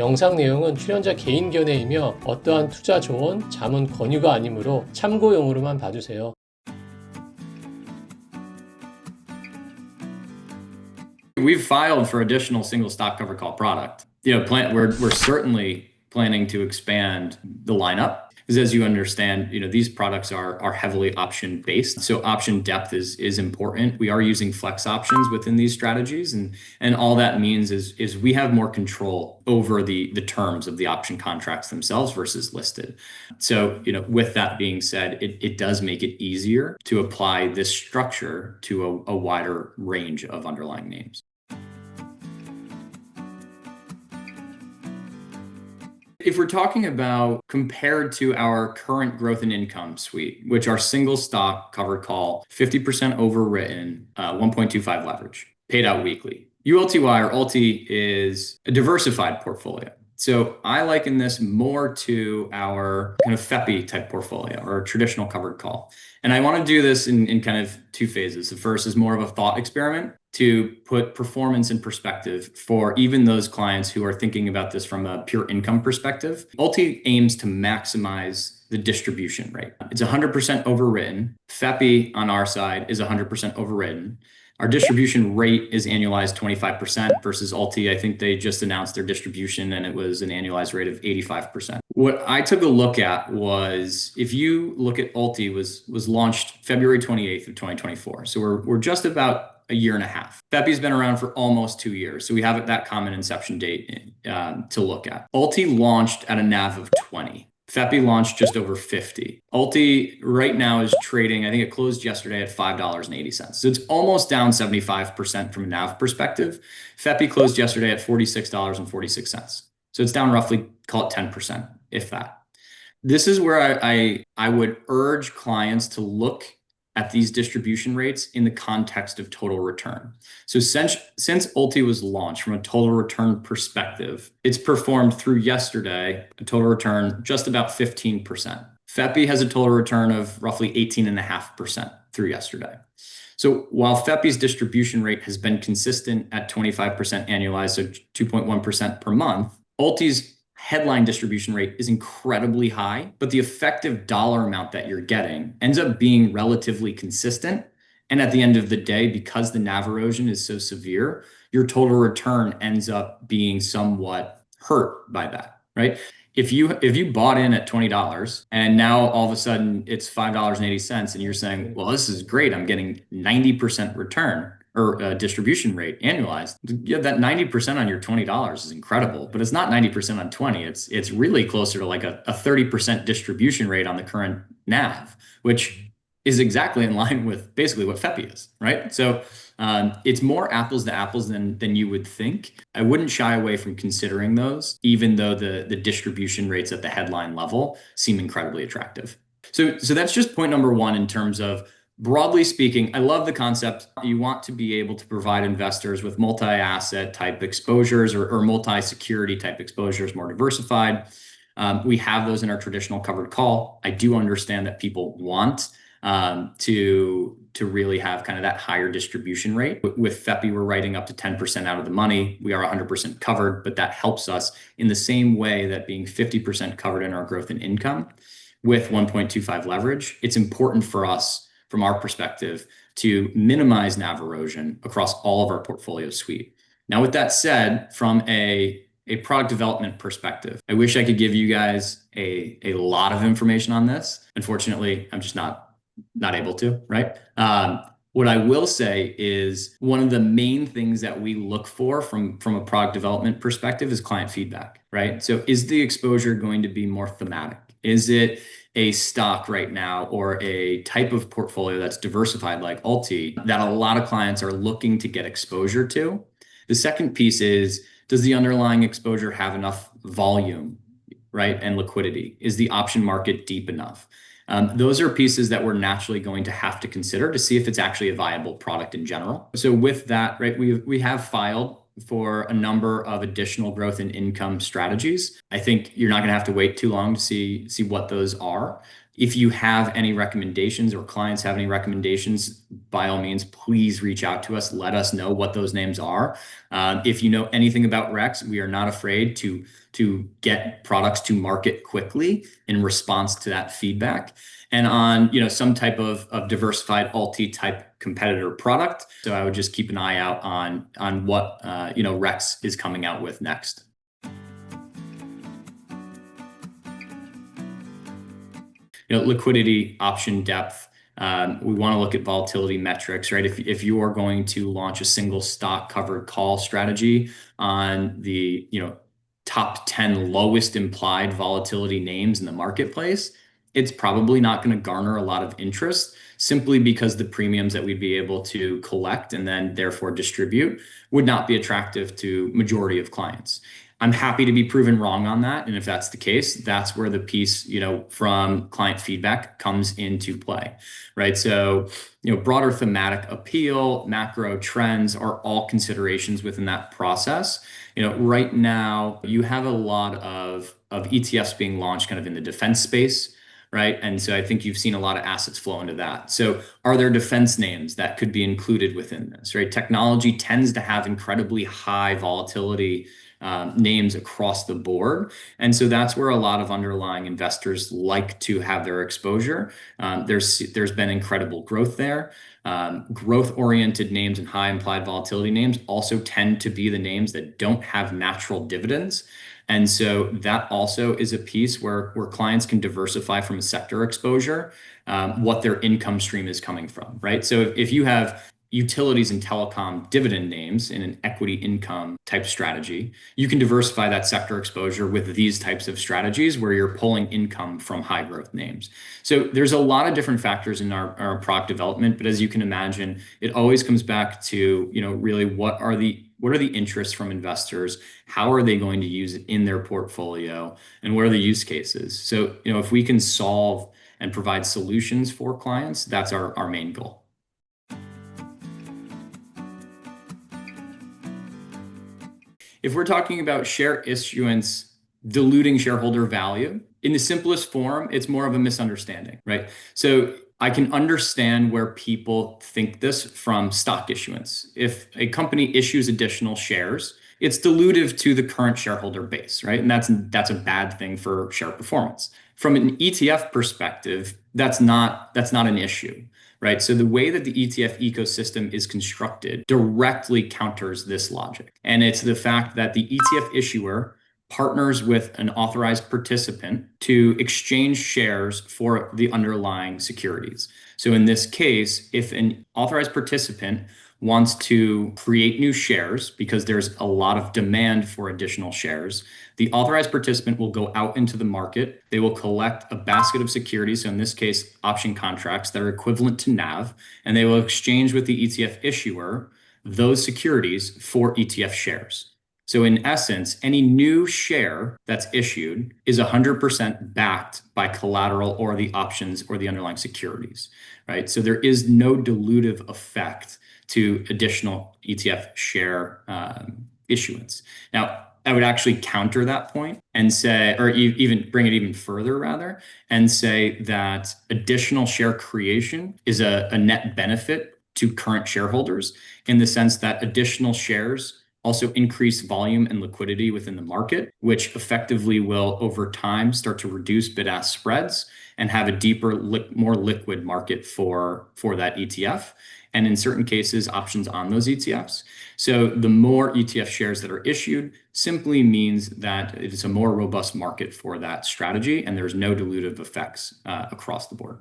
영상 내용은 출연자 개인 견해이며 어떠한 투자 조언, 자문 권유가 아니므로 참고용으로만 봐주세요. We've filed for additional single stock covered call product. We're certainly planning to expand the lineup. Because as you understand, these products are heavily option based. So option depth is important. We are using flex options within these strategies. And all that means is we have more control over the terms of the option contracts themselves versus listed. So, with that being said, it does make it easier to apply this structure to a wider range of underlying names. If we're talking about compared to our current growth and income suite, which are single stock covered call, 50% overwritten, 1.25 leverage, paid out weekly. ULTY or ULTI is a diversified portfolio. So I liken this more to our kind of FEPI type portfolio or traditional covered call. And I want to do this in kind of two phases. The first is more of a thought experiment to put performance in perspective for even those clients who are thinking about this from a pure income perspective. ULTI aims to maximize the distribution rate. It's 100% overwritten. FEPI on our side is 100% overwritten. Our distribution rate is annualized 25% versus ULTI. I think they just announced their distribution and it was an annualized rate of 85%. What I took a look at was, if you look at ULTI was launched February 28th of 2024. So we're just about a year and a half. FEPI's been around for almost 2 years. So we have that common inception date to look at. ULTI launched at a NAV of 20. FEPI launched just over 50. ULTI right now is trading, I think it closed yesterday at $5.80. So it's almost down 75% from a NAV perspective. FEPI closed yesterday at $46.46. So it's down roughly, call it 10%, if that. This is where I would urge clients to look at these distribution rates in the context of total return. So since ULTI was launched from a total return perspective, it's performed through yesterday a total return just about 15%. FEPI has a total return of roughly 18.5% through yesterday. So while FEPI's distribution rate has been consistent at 25% annualized, so 2.1% per month, ULTI's headline distribution rate is incredibly high, but the effective dollar amount that you're getting ends up being relatively consistent. And at the end of the day, because the NAV erosion is so severe, your total return ends up being somewhat hurt by that, right? If you bought in at $20 and now all of a sudden it's $5.80 and you're saying, well, this is great, I'm getting 90% return or distribution rate annualized. Yeah, that 90% on your $20 is incredible, but it's not 90% on 20. It's really closer to like a 30% distribution rate on the current NAV, which is exactly in line with basically what FEPI is, right? So it's more apples to apples than you would think. I wouldn't shy away from considering those, even though the distribution rates at the headline level seem incredibly attractive. So that's just point number one in terms of, broadly speaking, I love the concept. You want to be able to provide investors with multi-asset type exposures or multi-security type exposures, more diversified. We have those in our traditional covered call. I do understand that people want to really have kind of that higher distribution rate. With FEPI, we're writing up to 10% out of the money. We are 100% covered, but that helps us in the same way that being 50% covered in our growth and income with 1.25 leverage. It's important for us, from our perspective, to minimize NAV erosion across all of our portfolio suite. Now, with that said, from a product development perspective, I wish I could give you guys a lot of information on this. Unfortunately, I'm just not able to, right? What I will say is one of the main things that we look for from a product development perspective is client feedback, right? So is the exposure going to be more thematic? Is it a stock right now or a type of portfolio that's diversified like ULTI that a lot of clients are looking to get exposure to? The second piece is, does the underlying exposure have enough volume, right? And liquidity? Is the option market deep enough? Those are pieces that we're naturally going to have to consider to see if it's actually a viable product in general. So with that, right, we have filed for a number of additional growth and income strategies. I think you're not going to have to wait too long to see what those are. If you have any recommendations or clients have any recommendations, by all means, please reach out to us. Let us know what those names are. If you know anything about Rex, we are not afraid to get products to market quickly in response to that feedback. And on some type of diversified alti type competitor product. So I would just keep an eye out on what Rex is coming out with next. Liquidity, option depth. We want to look at volatility metrics, right? If you are going to launch a single stock covered call strategy on the top 10 lowest implied volatility names in the marketplace, it's probably not going to garner a lot of interest simply because the premiums that we'd be able to collect and then therefore distribute would not be attractive to majority of clients. I'm happy to be proven wrong on that. And if that's the case, that's where the piece, from client feedback comes into play, right? So, broader thematic appeal, macro trends are all considerations within that process. Right now you have a lot of ETFs being launched kind of in the defense space, right? And so I think you've seen a lot of assets flow into that. So are there defense names that could be included within this, right? Technology tends to have incredibly high volatility names across the board. And so that's where a lot of underlying investors like to have their exposure. There's been incredible growth there. Growth-oriented names and high implied volatility names also tend to be the names that don't have natural dividends. And so that also is a piece where clients can diversify from a sector exposure, what their income stream is coming from, right? So if you have utilities and telecom dividend names in an equity income type strategy, you can diversify that sector exposure with these types of strategies where you're pulling income from high growth names. So there's a lot of different factors in our product development, but as you can imagine, it always comes back to, really what are the interests from investors? How are they going to use it in their portfolio? And what are the use cases? So, if we can solve and provide solutions for clients, that's our main goal. If we're talking about share issuance diluting shareholder value, in the simplest form, it's more of a misunderstanding, right? So I can understand where people think this from stock issuance. If a company issues additional shares, it's dilutive to the current shareholder base, right? And that's a bad thing for share performance. From an ETF perspective, that's not an issue, right? So the way that the ETF ecosystem is constructed directly counters this logic. And it's the fact that the ETF issuer partners with an authorized participant to exchange shares for the underlying securities. So in this case, if an authorized participant wants to create new shares because there's a lot of demand for additional shares, the authorized participant will go out into the market. They will collect a basket of securities, so in this case, option contracts that are equivalent to NAV, and they will exchange with the ETF issuer those securities for ETF shares. So in essence, any new share that's issued is 100% backed by collateral or the options or the underlying securities, right? So there is no dilutive effect to additional ETF share issuance. Now, I would actually counter that point and say, or even bring it even further rather, and say that additional share creation is a net benefit to current shareholders in the sense that additional shares also increase volume and liquidity within the market, which effectively will over time start to reduce bid-ask spreads and have a deeper, more liquid market for that ETF. And in certain cases, options on those ETFs. So the more ETF shares that are issued simply means that it is a more robust market for that strategy, and there's no dilutive effects across the board.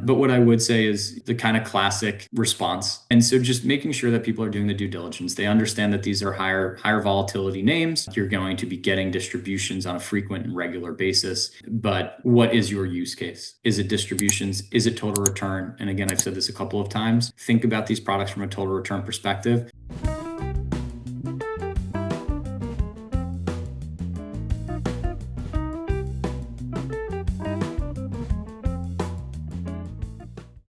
But what I would say is the kind of classic response. And so just making sure that people are doing the due diligence. They understand that these are higher volatility names. You're going to be getting distributions on a frequent and regular basis. But what is your use case? Is it distributions? Is it total return? And again, I've said this a couple of times. Think about these products from a total return perspective.